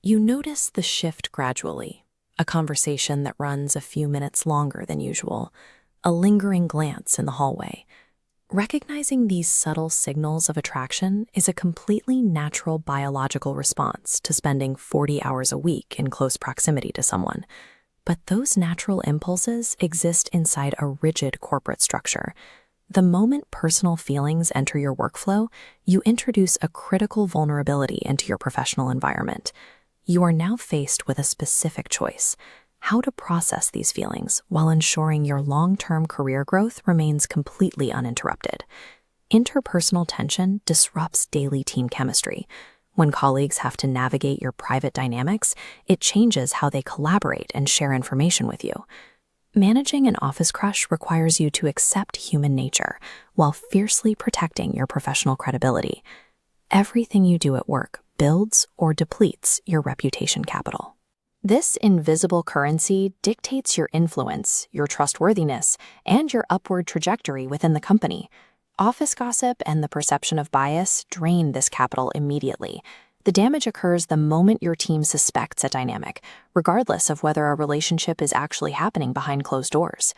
You notice the shift gradually, a conversation that runs a few minutes longer than usual, a lingering glance in the hallway. Recognizing these subtle signals of attraction is a completely natural biological response to spending 40 hours a week in close proximity to someone. But those natural impulses exist inside a rigid corporate structure. The moment personal feelings enter your workflow, you introduce a critical vulnerability into your professional environment. You are now faced with a specific choice: how to process these feelings while ensuring your long-term career growth remains completely uninterrupted. Interpersonal tension disrupts daily team chemistry. When colleagues have to navigate your private dynamics, it changes how they collaborate and share information with you. Managing an office crush requires you to accept human nature while fiercely protecting your professional credibility. Everything you do at work builds or depletes your reputation capital. This invisible currency dictates your influence, your trustworthiness, and your upward trajectory within the company. Office gossip and the perception of bias drain this capital immediately. The damage occurs the moment your team suspects a dynamic, regardless of whether a relationship is actually happening behind closed doors.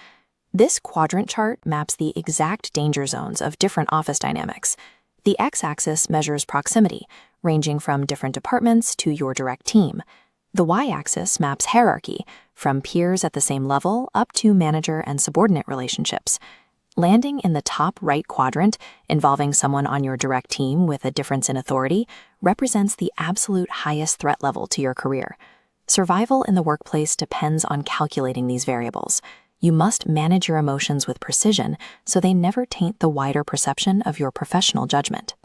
This quadrant chart maps the exact danger zones of different office dynamics. The x-axis measures proximity, ranging from different departments to your direct team. The y-axis maps hierarchy, from peers at the same level up to manager and subordinate relationships. Landing in the top right quadrant, involving someone on your direct team with a difference in authority, represents the absolute highest threat level to your career. Survival in the workplace depends on calculating these variables. You must manage your emotions with precision so they never taint the wider perception of your professional judgment.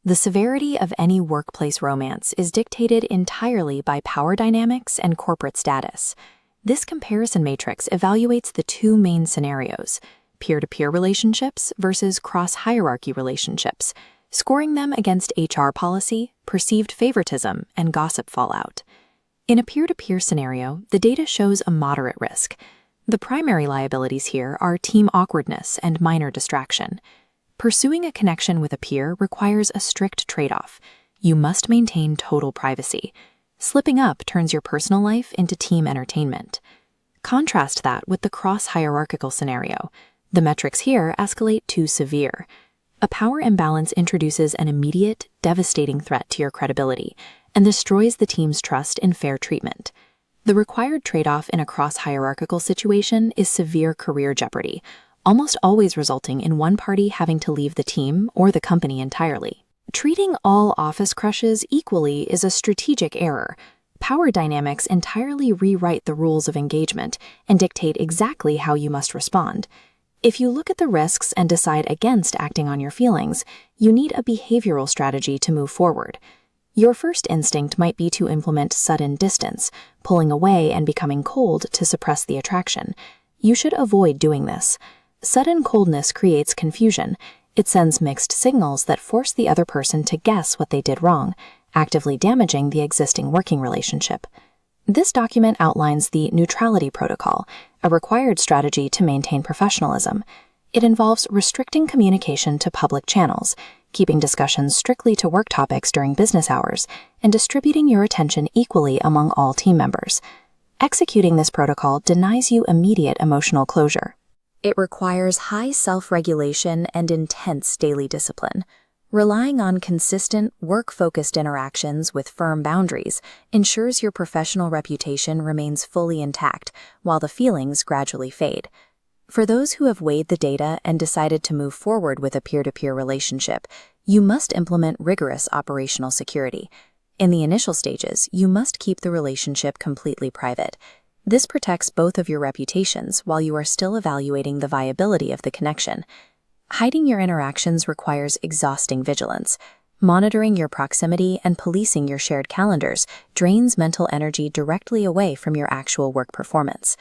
The severity of any workplace romance is dictated entirely by power dynamics and corporate status. This comparison matrix evaluates the two main scenarios: peer-to-peer relationships versus cross-hierarchy relationships, scoring them against HR policy, perceived favoritism, and gossip fallout. In a peer-to-peer scenario, the data shows a moderate risk. The primary liabilities here are team awkwardness and minor distraction. Pursuing a connection with a peer requires a strict trade-off. You must maintain total privacy. Slipping up turns your personal life into team entertainment. Contrast that with the cross-hierarchical scenario. The metrics here escalate to severe. A power imbalance introduces an immediate, devastating threat to your credibility and destroys the team's trust in fair treatment. The required trade-off in a cross-hierarchical situation is severe career jeopardy, almost always resulting in one party having to leave the team or the company entirely. Treating all office crushes equally is a strategic error. Power dynamics entirely rewrite the rules of engagement and dictate exactly how you must respond. If you look at the risks and decide against acting on your feelings, you need a behavioral strategy to move forward. Your first instinct might be to implement sudden distance, pulling away and becoming cold to suppress the attraction. You should avoid doing this. Sudden coldness creates confusion. It sends mixed signals that force the other person to guess what they did wrong, actively damaging the existing working relationship. This document outlines the neutrality protocol, a required strategy to maintain professionalism. It involves restricting communication to public channels, keeping discussions strictly to work topics during business hours, and distributing your attention equally among all team members. Executing this protocol denies you immediate emotional closure. It requires high self-regulation and intense daily discipline. Relying on consistent, work-focused interactions with firm boundaries ensures your professional reputation remains fully intact while the feelings gradually fade. For those who have weighed the data and decided to move forward with a peer-to-peer relationship, you must implement rigorous operational security. In the initial stages, you must keep the relationship completely private. This protects both of your reputations while you are still evaluating the viability of the connection. Hiding your interactions requires exhausting vigilance. Monitoring your proximity and policing your shared calendars drains mental energy directly away from your actual work performance.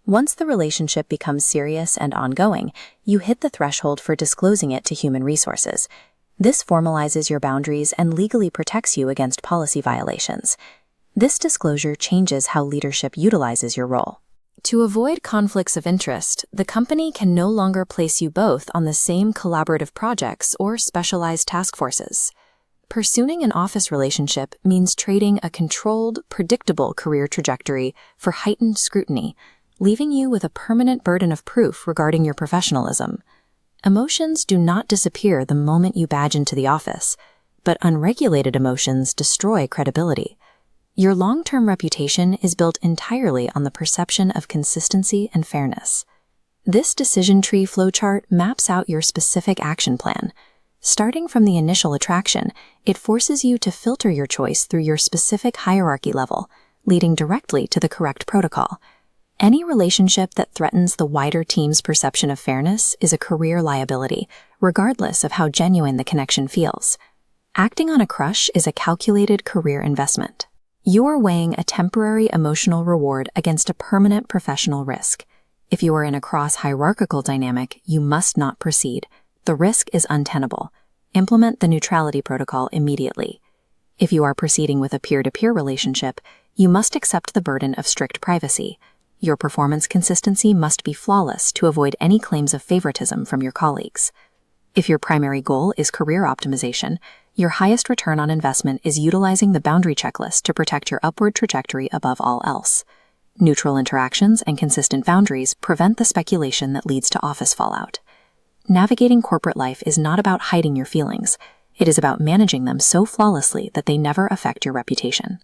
Once the relationship becomes serious and ongoing, you hit the threshold for disclosing it to human resources. This formalizes your boundaries and legally protects you against policy violations. This disclosure changes how leadership utilizes your role. To avoid conflicts of interest, the company can no longer place you both on the same collaborative projects or specialized task forces. Pursuing an office relationship means trading a controlled, predictable career trajectory for heightened scrutiny, leaving you with a permanent burden of proof regarding your professionalism. Emotions do not disappear the moment you badge into the office, but unregulated emotions destroy credibility. Your long-term reputation is built entirely on the perception of consistency and fairness. This decision tree flowchart maps out your specific action plan. Starting from the initial attraction, it forces you to filter your choice through your specific hierarchy level, leading directly to the correct protocol. Any relationship that threatens the wider team's perception of fairness is a career liability, regardless of how genuine the connection feels. Acting on a crush is a calculated career investment. You're weighing a temporary emotional reward against a permanent professional risk. If you are in a cross-hierarchical dynamic, you must not proceed. The risk is untenable. Implement the neutrality protocol immediately. If you are proceeding with a peer-to-peer relationship, you must accept the burden of strict privacy. Your performance consistency must be flawless to avoid any claims of favoritism from your colleagues. If your primary goal is career optimization, your highest return on investment is utilizing the boundary checklist to protect your upward trajectory above all else. Neutral interactions and consistent boundaries prevent the speculation that leads to office fallout. Navigating corporate life is not about hiding your feelings. It is about managing them so flawlessly that they never affect your reputation.